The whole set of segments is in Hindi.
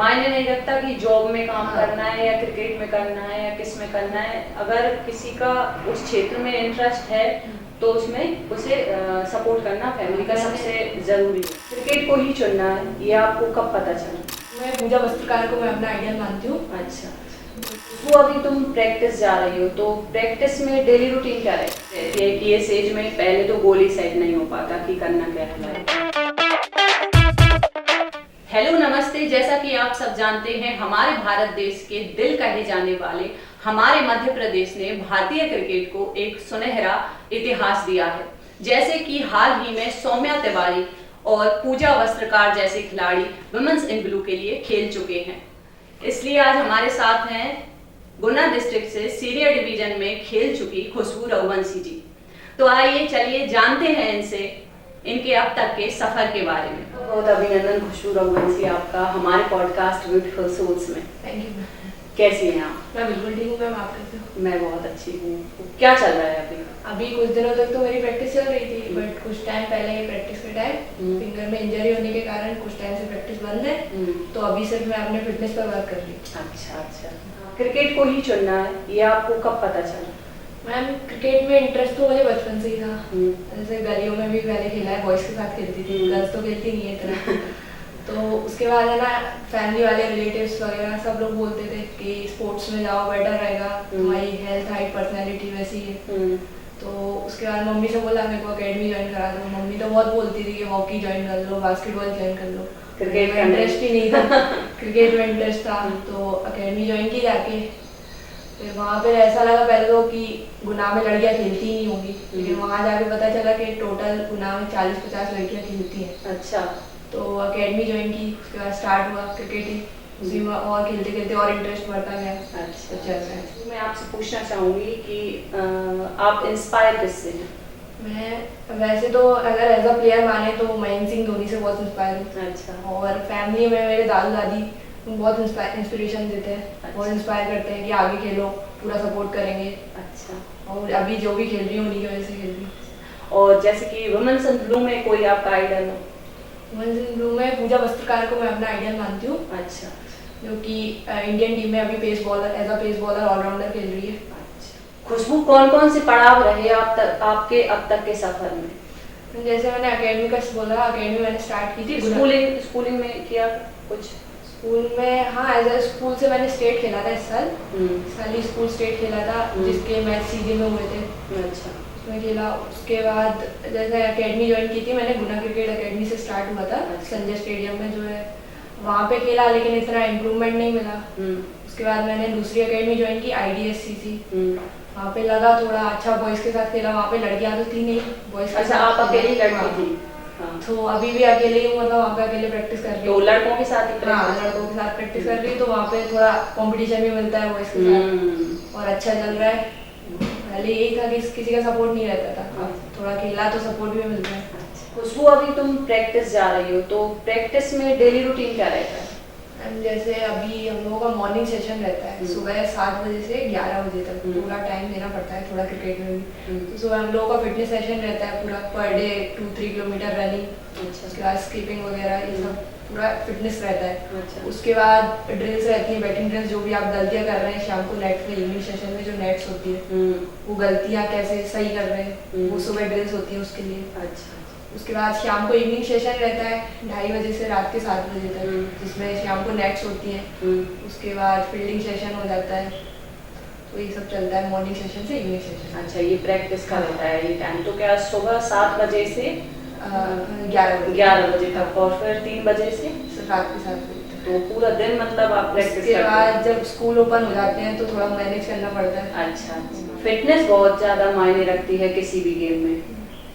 मायने नहीं रखता कि जॉब में काम करना है या क्रिकेट में करना है या किस में करना है। अगर किसी का उस क्षेत्र में इंटरेस्ट है तो उसमें उसे सपोर्ट करना फैमिली का सबसे ज़रूरी है। क्रिकेट को ही चुनना है, ये आपको कब पता चला? मैं पूजा वस्त्रकार को मैं अपना आइडियल मानती हूँ। अच्छा, वो अभी तुम प्रैक्टिस जा रही हो तो प्रैक्टिस में डेली रूटीन क्या रहती है कि इस एज में पहले तो गोल ही सेट नहीं हो पाता कि करना क्या है। हेलो नमस्ते, जैसा कि आप सब जानते हैं हमारे भारत देश के दिल कहे जाने वाले हमारे मध्य प्रदेश ने भारतीय क्रिकेट को एक सुनहरा इतिहास दिया है। जैसे कि हाल ही में सौम्या तिवारी और पूजा वस्त्रकार जैसे खिलाड़ी वुमेन्स इन ब्लू के लिए खेल चुके हैं। इसलिए आज हमारे साथ हैं गुना डिस्ट्रिक्ट से सीनियर डिवीजन में खेल चुकी खुशबू रघुवंशी जी। तो आइए चलिए जानते हैं इनसे इनके अब तक के सफर के बारे में। बहुत अभिनंदन खुशबू रघुवंशी आपका हमारे पॉडकास्ट ब्यूटीफुल सोल्स में। Thank you. कैसी हैं आप? मैं बिल्कुल ठीक हूँ मैम, आप कैसे हो? मैं बहुत अच्छी हूँ। क्या चल रहा है अभी? अभी कुछ दिनों तक तो मेरी प्रैक्टिस चल रही थी, बट कुछ टाइम पहले ये प्रैक्टिस के टाइम फिंगर में इंजरी होने के कारण कुछ टाइम से प्रैक्टिस बंद है। तो अभी सिर्फ मैं अपने फिटनेस पर वर्क कर रही हूँ। अच्छा, क्रिकेट को ही चुनना है, ये आपको कब पता चला? मैम क्रिकेट में इंटरेस्ट तो मुझे बचपन से ही था। जैसे गलियों में भी पहले खेला है, बॉयज़ के साथ खेलती थी, गर्ल्स तो खेलती नहीं है इतना। तो उसके बाद है ना, फैमिली वाले रिलेटिव्स वगैरह सब लोग बोलते थे कि स्पोर्ट्स में जाओ बेटर रहेगा, तुम्हारी हेल्थ हाइट पर्सनैलिटी वैसी है। तो उसके बाद मम्मी से बोला मेरे को अकेडमी ज्वाइन करा दो। मम्मी तो बहुत बोलती थी कि हॉकी ज्वाइन कर लो, बास्केटबॉल ज्वाइन कर लो। क्रिकेट में इंटरेस्ट ही नहीं था। क्रिकेट में इंटरेस्ट था तो अकेडमी ज्वाइन की जाके। फिर वहाँ पे ऐसा लगा पहले तो कि गुना में लड़कियाँ खेलती ही नहीं होंगी, लेकिन वहाँ जाके पता चला कि टोटल गुना में 40-50 लड़कियाँ खेलती हैं। अच्छा। तो अकेडमी ज्वाइन की, उसके बाद स्टार्ट हुआ क्रिकेट ही, उसी में और खेलते खेलते और इंटरेस्ट बढ़ता गया। अच्छा। मैं आपसे पूछना चाहूँगी कि आप इंस्पायर किससे हैं? मैं वैसे तो अगर एज अ प्लेयर माने तो महेंद्र सिंह धोनी से बहुत इंस्पायर हूँ। अच्छा। और फैमिली में मेरे दादू दादी बहुत इंस्पिरेशन देते हैं। अच्छा। बहुत इंस्पायर करते हैं कि आगे खेलो, पूरा सपोर्ट करेंगे। अच्छा। और अभी जो भी खेल रही हूँ उन्हीं की वजह से खेल रही हूँ। और जैसे कि वुमेन्स इन ब्लू में कोई आपका आइडल हो? वुमेन्स इन ब्लू में पूजा वस्त्रकार को मैं अपना आइडल मानती हूँ। अच्छा। जो कि इंडियन टीम में अभी pace bowler as a pace bowler all rounder खेल रही है। अच्छा। खुशबू कौन कौन से पड़ाव रहे आपके अब तक के सफर में? जैसे मैंने अकेडमी का बोला, अकेडमी मैंने स्टार्ट की थी। स्कूलिंग में किया कुछ? स्कूल में हाँ, एज अ स्कूल से मैंने स्टेट खेला था इस साल ही स्कूल स्टेट खेला था, जिसके मैच सीजन में हुए थे। अच्छा। उसमें खेला। उसके बाद जैसे अकेडमी ज्वाइन की थी मैंने, गुना क्रिकेट अकेडमी से स्टार्ट हुआ था। संजय स्टेडियम में जो है वहाँ पे खेला, लेकिन इतना इम्प्रूवमेंट नहीं मिला। उसके बाद मैंने दूसरी अकेडमी ज्वाइन की, IDSCC। वहाँ पे लगा थोड़ा अच्छा, बॉयज़ के साथ खेला। वहाँ पे लड़कियाँ तो थी नहीं, बॉयज़। अच्छा, आप अकेली लड़की थी? तो अभी भी अकेले ही, मतलब वहाँ पे अकेले प्रैक्टिस कर रही हूँ। तो लड़कों के साथ ही? हाँ, लड़कों के साथ प्रैक्टिस कर रही हूँ। तो वहाँ पे थोड़ा कंपटीशन भी मिलता है बॉयज़ के साथ और अच्छा चल रहा है। पहले यही था कि किसी का सपोर्ट नहीं रहता था, थोड़ा खेला तो सपोर्ट भी मिलता है। खुशबू अभी तुम प्रैक्टिस जा रही हो तो प्रैक्टिस में डेली रूटीन क्या रहता है? जैसे अभी हम लोगों का मॉर्निंग सेशन रहता है, सुबह 7 बजे से 11 बजे तक पूरा टाइम देना पड़ता है, थोड़ा क्रिकेट में भी। तो सुबह हम लोगों का फिटनेस सेशन रहता है पूरा, पर डे 2-3 किलोमीटर रनिंग। उसके बाद स्कीपिंग वगैरह ये सब पूरा फिटनेस रहता है। उसके बाद ड्रिल्स रहती है, बैटिंग ड्रिल्स, जो भी आप गलतियाँ कर रहे हैं शाम को नेट पे, इवनिंग सेशन में जो नेट्स होती है वो गलतियाँ कैसे सही कर रहे हैं, वो सुबह ड्रिल्स होती है उसके लिए। अच्छा। उसके बाद शाम को इवनिंग सेशन रहता है 2:30 बजे से रात के 7 बजे तक, जिसमें शाम को नेट्स होती हैं। उसके बाद फील्डिंग सेशन हो जाता है। तो ये सब चलता है मॉर्निंग सेशन से इवनिंग सेशन। अच्छा, ये प्रैक्टिस का रहता है ये टाइम। तो क्या सुबह 7 बजे से 11 बजे तक, और फिर 3 बजे से रात के 7 बजे तक। तो पूरा दिन मतलब आप प्रैक्टिस करते हैं? उसके बाद जब स्कूल ओपन हो जाते हैं तो थोड़ा मैनेज करना पड़ता है। अच्छा। फिटनेस बहुत ज़्यादा मायने रखती है किसी भी गेम में,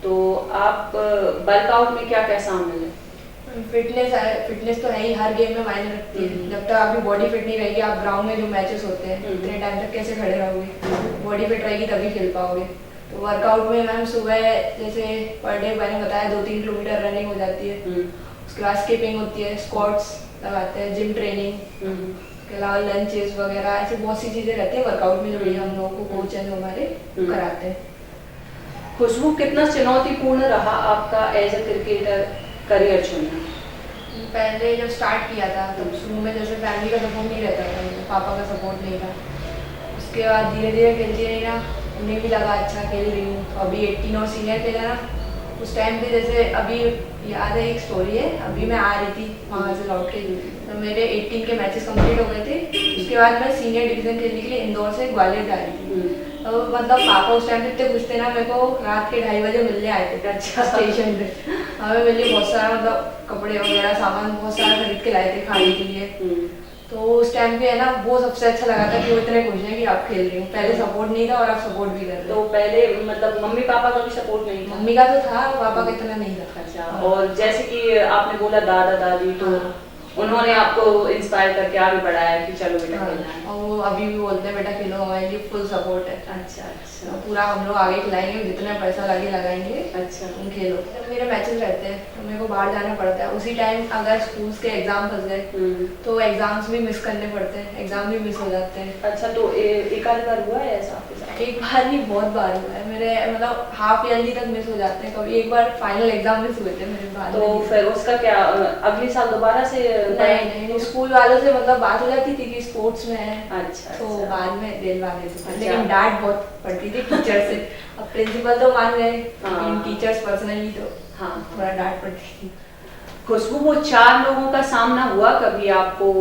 तो आप वर्कआउट में क्या क्या शामिल है? फिटनेस तो है ही, हर गेम में मायने रखती है। जब तक आपकी बॉडी फिट नहीं रहेगी, आप ग्राउंड में जो मैचेस होते हैं इतने टाइम तक कैसे खड़े रहोगे? बॉडी फिट रहेगी तभी खेल पाओगे। तो वर्कआउट में मैम सुबह जैसे पर डे मैंने बताया 2-3 किलोमीटर रनिंग हो जाती है। उसके बाद स्किपिंग होती है, स्क्वाट्स लगाते हैं, जिम ट्रेनिंग, उसके अलावा लंचेस वगैरह, ऐसी बहुत सी चीज़ें रहती हैं वर्कआउट में जो भी हम लोगों को कोच हैं जो हमारे कराते हैं। खुशबू, कितना चुनौतीपूर्ण रहा आपका एज ए क्रिकेटर करियर चुनना? पहले जब स्टार्ट किया था तब शुरू में जैसे फैमिली का सपोर्ट नहीं रहता था, मेरे पापा का सपोर्ट नहीं था। उसके बाद धीरे धीरे खेलती रही ना, उन्हें भी लगा अच्छा खेल रही हूँ। तो अभी 18 और सीनियर खेला ना, उस टाइम पे जैसे अभी याद है एक स्टोरी है, अभी मैं आ रही थी वहाँ से लौट के, तो मेरे 18 के मैचेस कंप्लीट हो गए थे। उसके बाद मैं सीनियर डिवीज़न खेलने के लिए इंदौर से ग्वालियर जा रही थी। तो मतलब पापा उस टाइम पे इतने खुश थे ना, मेरे को रात के 2:30 बजे मिलने आए थे अच्छा स्टेशन पे। हमें मेरे लिए बहुत सारा मतलब कपड़े वगैरह सामान बहुत सारा खरीद के लाए थे खाने के लिए। तो उस टाइम पे है ना, वो सबसे अच्छा लगा था कि वो इतने खुश हैं कि आप खेल रही हो। पहले सपोर्ट नहीं था और आप सपोर्ट भी कर रहे हो। तो पहले मतलब मम्मी पापा का भी सपोर्ट नहीं था? मम्मी का तो था, पापा का इतना नहीं था। अच्छा, और जैसे कि आपने बोला दादा दादी, तो उन्होंने आपको इंस्पायर करके आगे बढ़ाया कि चलो बेटा खेलना है? और वो अभी भी बोलते हैं बेटा खेलो, हमारे लिए फुल सपोर्ट है। अच्छा अच्छा, पूरा हम लोग आगे खिलाएंगे, जितना पैसा लगे लगाएंगे। अच्छा, तुम खेलो। जब मेरे मैचेस रहते हैं तो मेरे को बाहर जाना पड़ता है, उसी टाइम अगर स्कूल्स के एग्जाम फंस गए तो एग्जाम्स भी मिस करने पड़ते हैं, एग्जाम भी मिस हो जाते हैं। अच्छा, तो एक आध बार हुआ है ऐसा आपके साथ? एक बार नहीं, बहुत बार हुआ है मेरे, मतलब हाफ ईयरली तक मिस हो जाते हैं। कभी एक बार फाइनल एग्जाम मिस हुए थे मेरे बाद। तो फिर उसका क्या, अगले साल दोबारा से? नहीं, स्कूल वालों से मतलब बात हो जाती थी कि स्पोर्ट्स में है। अच्छा, तो अच्छा। बाद में दिलवा देते थे, अच्छा। लेकिन डांट बहुत पड़ती थी टीचर से। अब प्रिंसिपल तो मान गए, हाँ। लेकिन टीचर्स पर्सनली तो हाँ, थोड़ा डांट पड़ती थी। खुशबू, वो 4 लोगों का सामना हुआ कभी आपको,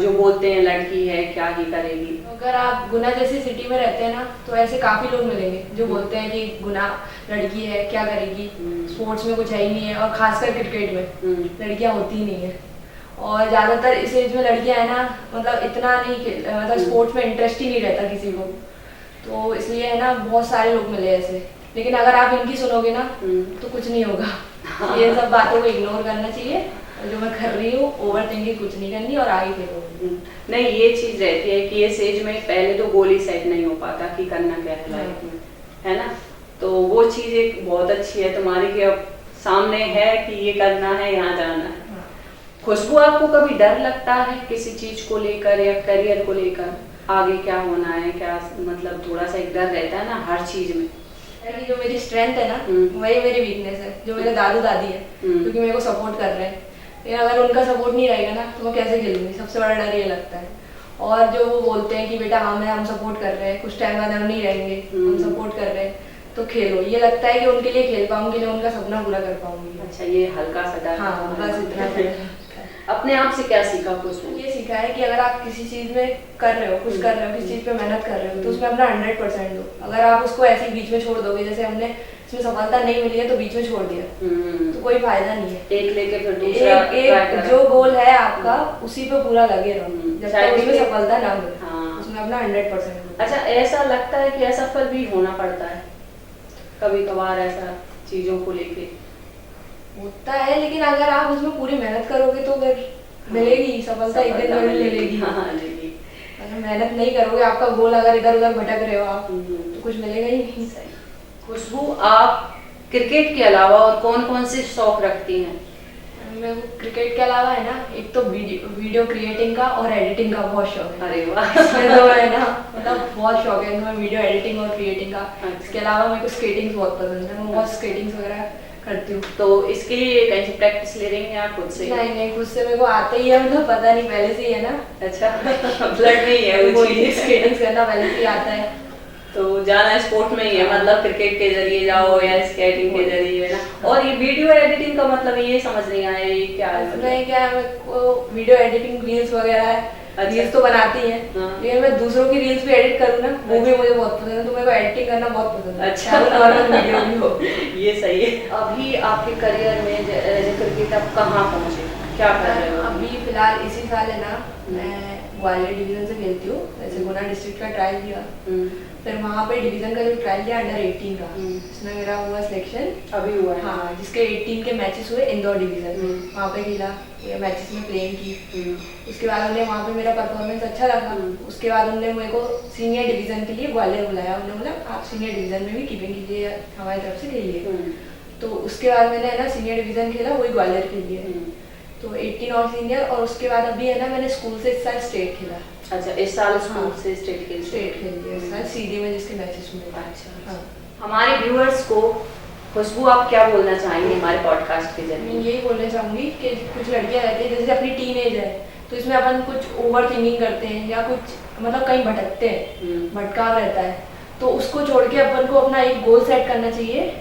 जो बोलते हैं लड़की है क्या ही करेगी? अगर आप गुना जैसी सिटी में रहते हैं ना, तो ऐसे काफी लोग मिलेंगे जो बोलते हैं कि गुना लड़की है क्या करेगी, स्पोर्ट्स में कुछ है ही नहीं है, और खासकर क्रिकेट में लड़कियां होती ही नहीं है। और ज्यादातर इस एज में लड़कियां है ना, मतलब इतना नहीं मतलब स्पोर्ट्स में इंटरेस्ट ही नहीं रहता किसी को, तो इसलिए है ना बहुत सारे लोग मिले ऐसे। लेकिन अगर आप इनकी सुनोगे ना तो कुछ नहीं होगा। हाँ। ये सब बातों को इग्नोर करना चाहिए, जो मैं कर रही हूँ ओवर थिंकिंग कुछ नहीं करनी, और आगे देखो। नहीं, ये चीज रहती है कि इस एज में पहले तो गोल ही सेट नहीं हो पाता कि करना क्या है लाइफ में, है ना? तो वो चीज एक बहुत अच्छी है तुम्हारी कि अब सामने है कि ये करना है, यहाँ जाना है। खुशबू, आपको कभी डर लगता है किसी चीज को लेकर या करियर को लेकर, आगे क्या होना है, क्या मतलब थोड़ा सा एक डर रहता है ना हर चीज में? जो मेरी स्ट्रेंथ है ना वही मेरी वीकनेस है, जो मेरे दादू दादी है, क्योंकि मेरे को सपोर्ट कर रहे हैं। लेकिन अगर उनका सपोर्ट नहीं रहेगा ना तो मैं कैसे खेलूंगी, सबसे बड़ा डर ये लगता है। और जो वो बोलते हैं कि बेटा हम सपोर्ट कर रहे हैं, कुछ टाइम बाद हम नहीं रहेंगे, हम सपोर्ट कर रहे हैं तो खेलो, ये लगता है कि उनके लिए खेल पाऊंगी, मैं उनका सपना पूरा कर पाऊंगी। अच्छा, ये हल्का सा डर। हाँ, बस इतना। अपने आप से क्या सीखा खुशबू? ये सीखा है कि अगर आप किसी चीज में कर रहे हो, कुछ कर रहे हो, किसी चीज पे मेहनत कर रहे हो, तो उसमें अपना 100% दो। अगर आप उसको ऐसे ही बीच में छोड़ दोगे, जैसे हमने इसमें सफलता नहीं मिली है तो बीच में छोड़ दिया, तो कोई फायदा नहीं है। एक लेके फिर दूसरा एक जो गोल है आपका उसी पे पूरा लगे रहो, जब तक उसमें सफलता ना मिले उसमें अपना 100%। अच्छा, ऐसा लगता है कि असफल भी होना पड़ता है कभी कभार, ऐसा चीजों को लेके होता है, लेकिन अगर आप उसमें पूरी मेहनत करोगे तो फिर मिलेगी सफलता, एक दिन जरूर मिलेगी। अगर मेहनत नहीं करोगे, आपका गोल अगर इधर उधर भटक रहे हो आप, तो कुछ मिलेगा ही नहीं। खुशबू, आप क्रिकेट के अलावा और कौन कौन से शौक रखती हैं? मेरे को क्रिकेट के अलावा है ना, एक तो वीडियो क्रिएटिंग का और एडिटिंग का बहुत शौक है। अरे वाह! इसमें तो है ना, मतलब बहुत शौक है मैं वीडियो एडिटिंग और क्रिएटिंग का। इसके अलावा मेरे को स्केटिंग बहुत पसंद है, मैं बहुत स्केटिंग वगैरह करती हूँ। तो इसके लिए कहीं से प्रैक्टिस ले रही हैं या खुद से? नहीं, खुद से मेरे को आता ही है, मतलब पता नहीं पहले से ही है ना। अच्छा, ब्लड में ही है वो चीज, स्केटिंग करना पहले से ही आता है। तो जाना स्पोर्ट में ही है, मतलब क्रिकेट के जरिए जाओ या स्केटिंग के जरिए ना। और ये वीडियो एडिटिंग का मतलब ये समझ नहीं आया, ये क्या है? मैं क्या, मेरे को वीडियो एडिटिंग रील्स वगैरह है, रील्स तो बनाती हैं, लेकिन मैं दूसरों की रील्स भी एडिट करूँ ना, वो भी मुझे बहुत पसंद है, तो मेरे को एडिटिंग करना बहुत पसंद है। अच्छा, नॉर्मल वीडियो भी हो। ये सही है। अभी आपके करियर में क्रिकेट आप कहाँ पहुँचे, क्या कर रहे हो? अभी फिलहाल इसी साल है ना, मैं ग्वालियर डिवीजन से खेलती हूँ। जैसे गुना डिस्ट्रिक्ट का ट्रायल दिया, फिर वहाँ पे डिवीजन का जो ट्रायल दिया अंडर 18 का, इसमें मेरा हुआ सिलेक्शन। अभी हुआ है? हाँ, जिसके 18 के मैचेस हुए इंदौर डिवीजन में, वहाँ पे खेला, मैचेस में प्लेइंग की। उसके बाद उन्हें वहाँ पे मेरा परफॉर्मेंस अच्छा लगा। उसके बाद उन्होंने मेरे को सीनियर डिवीजन के लिए ग्वालियर बुलाया। उन्होंने बोला आप सीनियर डिवीजन में भी कीपिंग के लिए हमारी तरफ से खेलिए। तो उसके बाद मैंने है ना सीनियर डिवीजन खेला, वही ग्वालियर के लिए। तो 18 और सीनियर, और उसके बाद अभी है ना मैंने स्कूल से इस साल स्टेट खेला। अच्छा, इस साल स्कूल से स्टेट खेल लिया इस साल सीडी में, जिसके मैचेस हुए। अच्छा, हाँ। हमारे व्यूअर्स को खुशबू आप क्या बोलना चाहेंगे हमारे पॉडकास्ट के जरिए? मैं यही बोलना चाहूँगी कि कुछ लड़कियाँ रहती है जैसे अपनी टीन एज है, तो इसमें अपन कुछ ओवर थिंकिंग करते हैं या कुछ मतलब कहीं भटकते हैं, भटकाव रहता है, तो उसको छोड़ के अपन को अपना एक गोल सेट करना चाहिए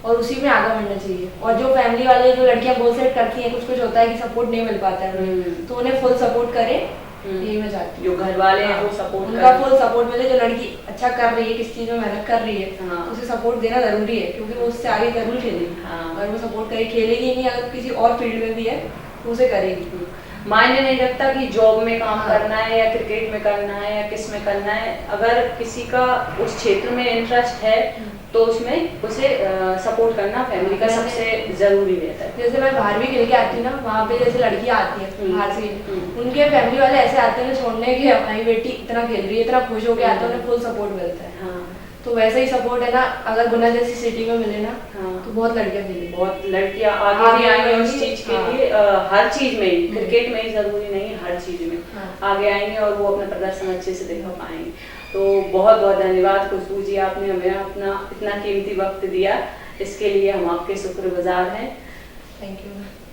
और उसी में आगे बढ़ना चाहिए। और जो फैमिली वाले जो लड़कियां गोल सेट करती हैं, कुछ कुछ होता है कि सपोर्ट नहीं मिल पाता है उन्हें, तो उन्हें फुल सपोर्ट करें, यही मैं चाहती हूँ। जो घर वाले हैं वो सपोर्ट उनका फुल सपोर्ट मिले, जो लड़की अच्छा कर रही है, किस चीज में मेहनत कर रही है, हाँ। उसे सपोर्ट देना जरूरी है, क्योंकि वो उससे आगे जरूर खेलेगी। हाँ। अगर वो सपोर्ट करे, खेलेगी नहीं, अगर किसी और फील्ड में भी है तो उसे करेगी। मायने नहीं रखता कि जॉब में काम हाँ। करना है या क्रिकेट में करना है या किस में करना है, अगर किसी का उस क्षेत्र में इंटरेस्ट है तो उसमें उसे सपोर्ट करना फैमिली का सबसे जरूरी रहता है। जैसे मैं बाहर भी खेल के आती हूँ ना, वहाँ पे जैसे लड़कियाँ आती हैं बाहर से, उनके फैमिली वाले ऐसे आते हैं छोड़ने की, हमारी बेटी इतना खेल रही है, इतना खुश होकर आते हैं, उन्हें फुल सपोर्ट मिलता है। हाँ। तो वैसे ही सपोर्ट है ना, अगर गुना जैसी सिटी में मिले ना, हाँ। तो बहुत लड़कियां खेलेंगी, बहुत लड़कियां आगे भी आएंगी उस चीज के हाँ। लिए, हर चीज में ही, क्रिकेट में ही जरूरी नहीं, हर चीज में हाँ। आगे आएंगे और वो अपना प्रदर्शन अच्छे से दिखा पाएंगे। तो बहुत बहुत धन्यवाद खुशबू जी, आपने हमें अपना इतना कीमती वक्त दिया, इसके लिए हम आपके शुक्रगुजार हैं। Thank you.